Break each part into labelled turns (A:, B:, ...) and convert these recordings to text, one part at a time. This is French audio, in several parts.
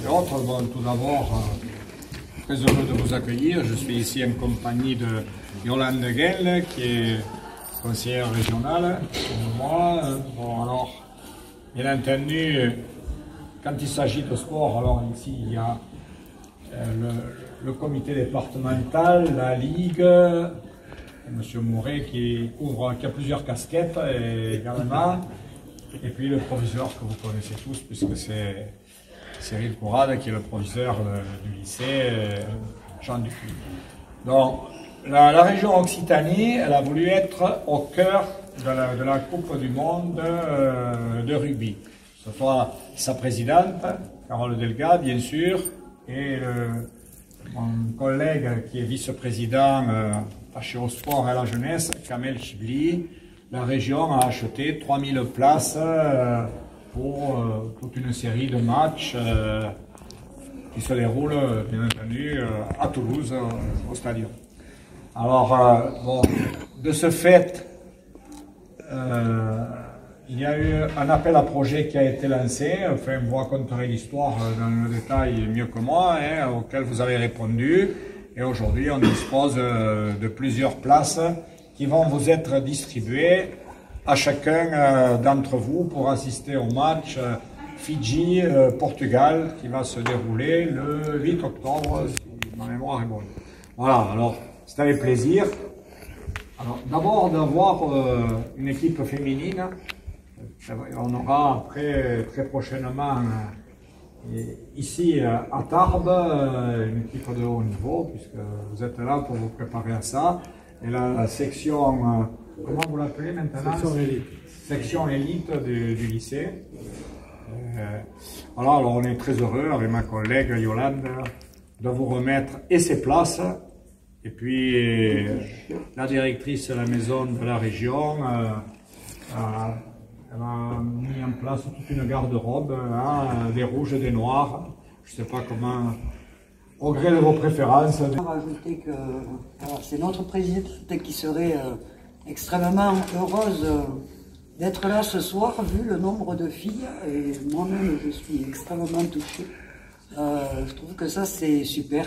A: et autres. Bon, tout d'abord, très heureux de vous accueillir. Je suis ici en compagnie de Yolande Guel, qui est conseillère régionale. Moi, bon, alors, bien entendu, quand il s'agit de sport, alors ici il y a le comité départemental, la Ligue, M. Mouret qui a plusieurs casquettes également, et puis le proviseur que vous connaissez tous, puisque c'est Cyril Courade qui est le proviseur du lycée Jean Dupuis. Donc la région Occitanie, elle a voulu être au cœur de la Coupe du Monde de rugby. Que ce soit sa présidente, Carole Delga, bien sûr, et mon collègue qui est vice-président attaché au sport et à la jeunesse, Kamel Chibli. La région a acheté 3000 places pour toute une série de matchs qui se déroulent, bien entendu, à Toulouse, au Stadium. Alors, bon, de ce fait, il y a eu un appel à projet qui a été lancé. Enfin, vous raconterez l'histoire dans le détail mieux que moi, hein, auquel vous avez répondu. Et aujourd'hui, on dispose de plusieurs places qui vont vous être distribuées à chacun d'entre vous pour assister au match Fidji-Portugal qui va se dérouler le 8 octobre, si ma mémoire est bonne. Voilà, alors c'est avec plaisir. Alors, d'abord d'avoir une équipe féminine. On aura après, très prochainement, ici à Tarbes, une équipe de haut niveau, puisque vous êtes là pour vous préparer à ça. Et la section, comment vous l'appelez maintenant? Section élite. Section élite du lycée. Voilà, alors on est très heureux avec ma collègue Yolande de vous remettre et ces places. Et puis la directrice de la maison de la région elle a mis en place toute une garde-robe, hein, des rouges et des noirs. Je ne sais pas comment, au gré de vos préférences.
B: Je vais rajouter que c'est notre présidente qui serait extrêmement heureuse d'être là ce soir, vu le nombre de filles. Et moi-même, je suis extrêmement touchée. Je trouve que ça, c'est super.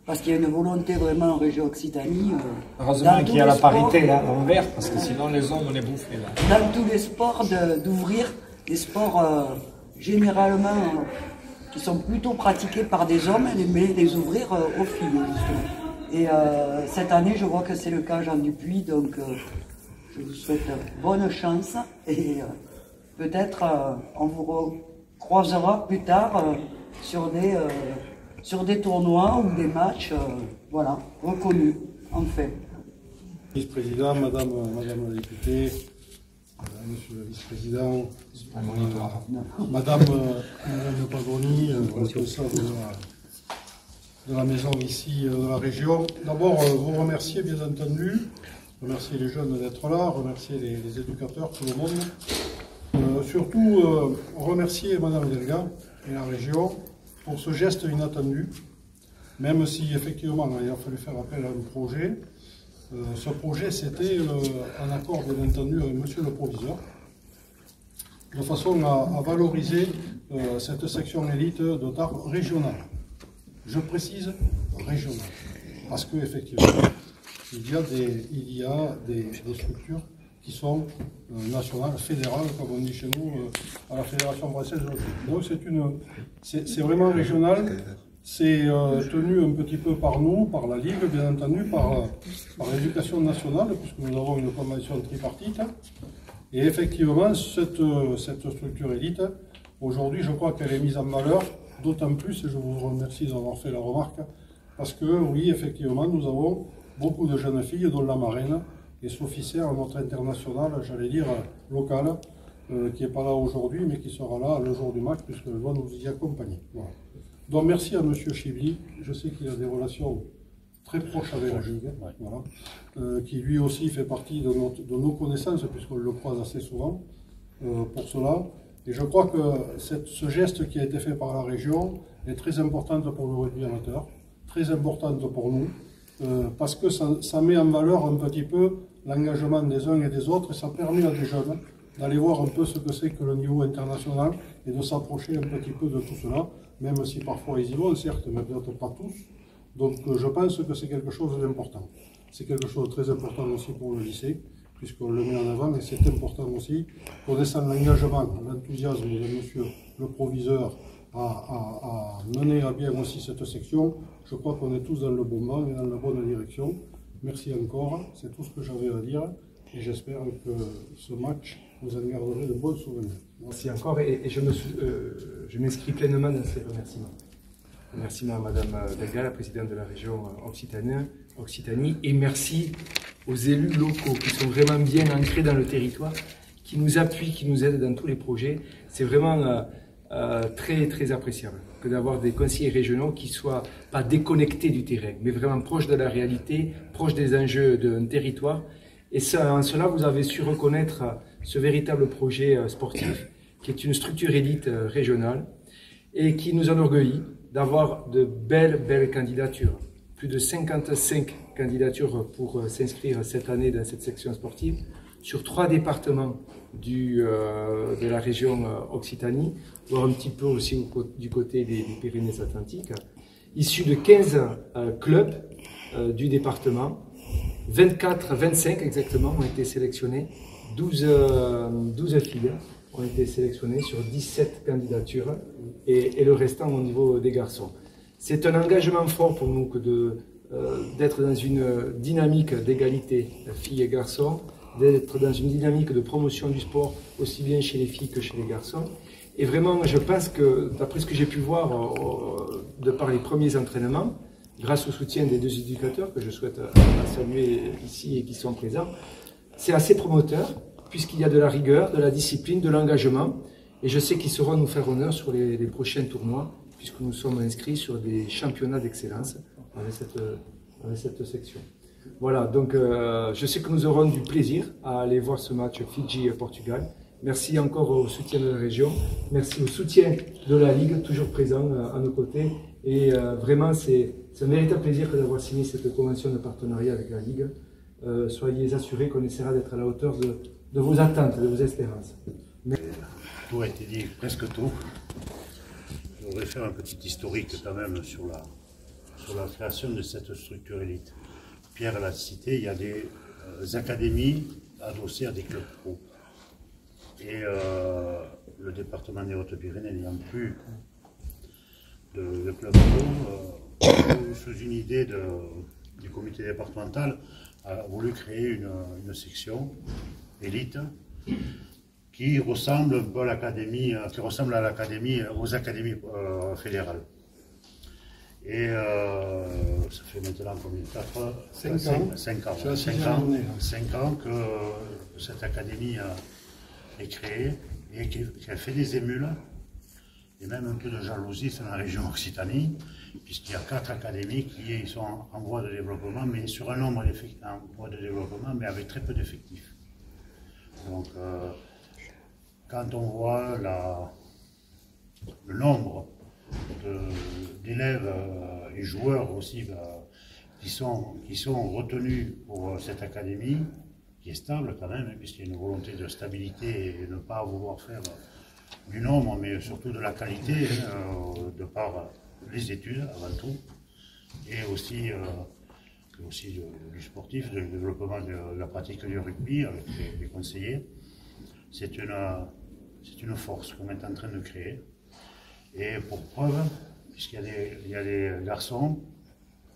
B: Parce qu'il y a une volonté vraiment en région Occitanie.
A: Heureusement qu'il y a la parité là, en vert, parce que sinon les hommes on est bouffés là.
B: Dans tous les sports, d'ouvrir des sports généralement qui sont plutôt pratiqués par des hommes, mais les ouvrir aux filles justement. Et cette année, je vois que c'est le cas Jean Dupuis, donc je vous souhaite bonne chance et peut-être on vous croisera plus tard sur des tournois ou des matchs, voilà, reconnus, en fait.
C: Vice-président, madame la députée, monsieur le vice-président, madame Pagoni, responsable de la maison ici, de la région. D'abord, vous remercier, bien entendu, remercier les jeunes d'être là, remercier les éducateurs, tout le monde. Surtout, remercier madame Delga et la région pour ce geste inattendu, même si effectivement il a fallu faire appel à un projet. Ce projet, c'était un accord bien entendu avec monsieur le proviseur, de façon à valoriser cette section élite de Tarbes régionale. Je précise régionale, parce qu'effectivement, il y a des structures qui sont nationales, fédérales, comme on dit chez nous, à la Fédération française de rugby. Donc c'est vraiment régional, c'est tenu un petit peu par nous, par la Ligue, bien entendu, par l'éducation nationale, puisque nous avons une convention tripartite. Et effectivement, cette structure élite, aujourd'hui, je crois qu'elle est mise en valeur, d'autant plus, et je vous remercie d'avoir fait la remarque, parce que oui, effectivement, nous avons beaucoup de jeunes filles, dont la marraine, et Sophie Serre, notre internationale, j'allais dire locale, qui n'est pas là aujourd'hui, mais qui sera là le jour du match, puisqu'elle doit nous y accompagner. Voilà. Donc merci à M. Chibli, je sais qu'il a des relations très proches avec la Ligue, voilà, qui lui aussi fait partie de nos connaissances, puisqu'on le croise assez souvent pour cela. Et je crois que ce geste qui a été fait par la région est très important pour le rugby amateur, très important pour nous, parce que ça met en valeur un petit peu l'engagement des uns et des autres, et ça permet à des jeunes d'aller voir un peu ce que c'est que le niveau international et de s'approcher un petit peu de tout cela. même si parfois ils y vont, certes, mais peut-être pas tous. Donc je pense que c'est quelque chose d'important. C'est quelque chose de très important aussi pour le lycée, puisqu'on le met en avant, et c'est important aussi, connaissant l'engagement, l'enthousiasme de monsieur le proviseur à mener à bien aussi cette section. Je crois qu'on est tous dans le bon banc et dans la bonne direction. Merci encore, c'est tout ce que j'avais à dire, et j'espère que ce match, vous en garderez de bons souvenirs.
D: Merci encore, et je m'inscris pleinement dans ces remerciements. Remerciements à Madame Delga, la présidente de la région Occitanie, et merci aux élus locaux qui sont vraiment bien ancrés dans le territoire, qui nous appuient, qui nous aident dans tous les projets. C'est vraiment très appréciable que d'avoir des conseillers régionaux qui soient pas déconnectés du terrain, mais vraiment proches de la réalité, proches des enjeux d'un territoire. Et ça, en cela, vous avez su reconnaître ce véritable projet sportif, qui est une structure élite régionale, et qui nous enorgueillit d'avoir de belles candidatures. Plus de 55 candidatures pour s'inscrire cette année dans cette section sportive, sur 3 départements de la région Occitanie, voire un petit peu aussi du côté des Pyrénées-Atlantiques, issus de 15 clubs du département. 25 exactement ont été sélectionnés, 12 filles ont été sélectionnées sur 17 candidatures et le restant au niveau des garçons. C'est un engagement fort pour nous que d'être dans une dynamique d'égalité filles et garçons, d'être dans une dynamique de promotion du sport aussi bien chez les filles que chez les garçons. Et vraiment, je pense que, d'après ce que j'ai pu voir de par les premiers entraînements, grâce au soutien des 2 éducateurs que je souhaite saluer ici et qui sont présents, c'est assez promoteur, puisqu'il y a de la rigueur, de la discipline, de l'engagement, et je sais qu'ils sauront nous faire honneur sur les prochains tournois, puisque nous sommes inscrits sur des championnats d'excellence avec cette section. Voilà, donc je sais que nous aurons du plaisir à aller voir ce match Fidji-Portugal. Merci encore au soutien de la région, merci au soutien de la Ligue, toujours présent à nos côtés, et vraiment c'est un véritable plaisir que d'avoir signé cette convention de partenariat avec la Ligue. Soyez assurés qu'on essaiera d'être à la hauteur de vos attentes, de vos espérances.
E: Tout a été dit, presque tout. Je voudrais faire un petit historique quand même sur la création de cette structure élite. Pierre l'a cité, il y a des académies adossées à des clubs pro. Et le département des Hautes-Pyrénées n'ayant plus de club pro, sous une idée du comité départemental, a voulu créer une section élite qui ressemble un peu à l'académie, aux académies fédérales. Et ça fait maintenant combien de 5 ans que cette académie est créée et qui a fait des émules et même un peu de jalousie sur la région Occitanie, puisqu'il y a 4 académies qui sont en voie de développement, mais sur un nombre d'effectifs en voie de développement, mais avec très peu d'effectifs. Donc, quand on voit le nombre d'élèves et joueurs aussi qui sont retenus pour cette académie, qui est stable quand même, puisqu'il y a une volonté de stabilité et de ne pas vouloir faire du nombre, mais surtout de la qualité, de par les études avant tout, et aussi du sportif, du développement de la pratique du rugby avec les conseillers. C'est une force qu'on est en train de créer. Et pour preuve, puisqu'il y a des garçons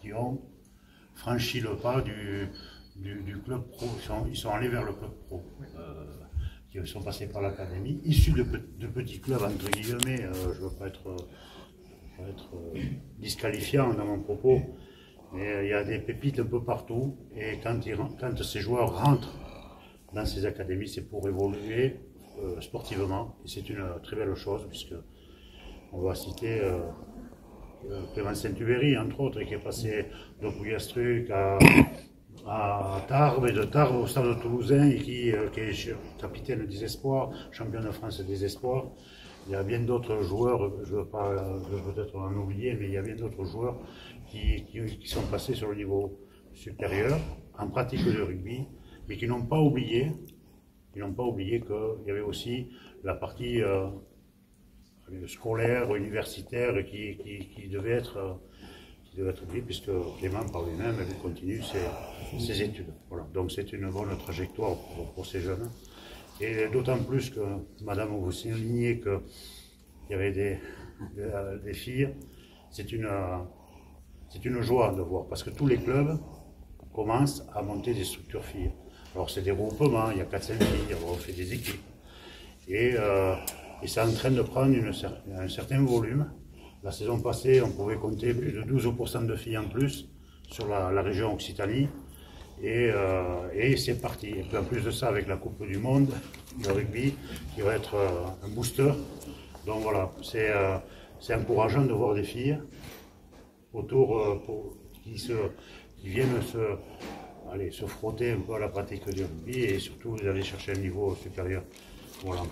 E: qui ont franchi le pas du club pro, ils sont allés vers le club pro, qui sont passés par l'académie, issus de petits clubs, entre guillemets, je ne veux pas être disqualifiant dans mon propos, mais il y a des pépites un peu partout, et quand ces joueurs rentrent dans ces académies, c'est pour évoluer sportivement, et c'est une très belle chose, puisque on va citer Clément Saint-Hubéry, entre autres, qui est passé de Pouillastruc à Tarbes, et de Tarbes au Stade Toulousain, et qui est capitaine des espoirs, champion de France des espoirs. Il y a bien d'autres joueurs, je veux peut-être en oublier, mais il y a bien d'autres joueurs qui sont passés sur le niveau supérieur, en pratique de rugby, mais qui n'ont pas oublié qu'il y avait aussi la partie scolaire, universitaire qui devait être dit, puisque Clément par lui-même continue ses études. Voilà. Donc c'est une bonne trajectoire pour ces jeunes. Et d'autant plus que, madame, vous soulignez qu'il y avait des filles, c'est une joie de voir, parce que tous les clubs commencent à monter des structures filles. Alors c'est des groupements, il y a 4-5 filles, on fait des équipes. Et c'est en train de prendre un certain volume. La saison passée, on pouvait compter plus de 12% de filles en plus sur la région Occitanie. Et c'est parti. Et puis en plus de ça, avec la Coupe du Monde de rugby, qui va être un booster. Donc voilà, c'est encourageant de voir des filles autour qui viennent se frotter un peu à la pratique du rugby et surtout d'aller chercher un niveau supérieur. Voilà.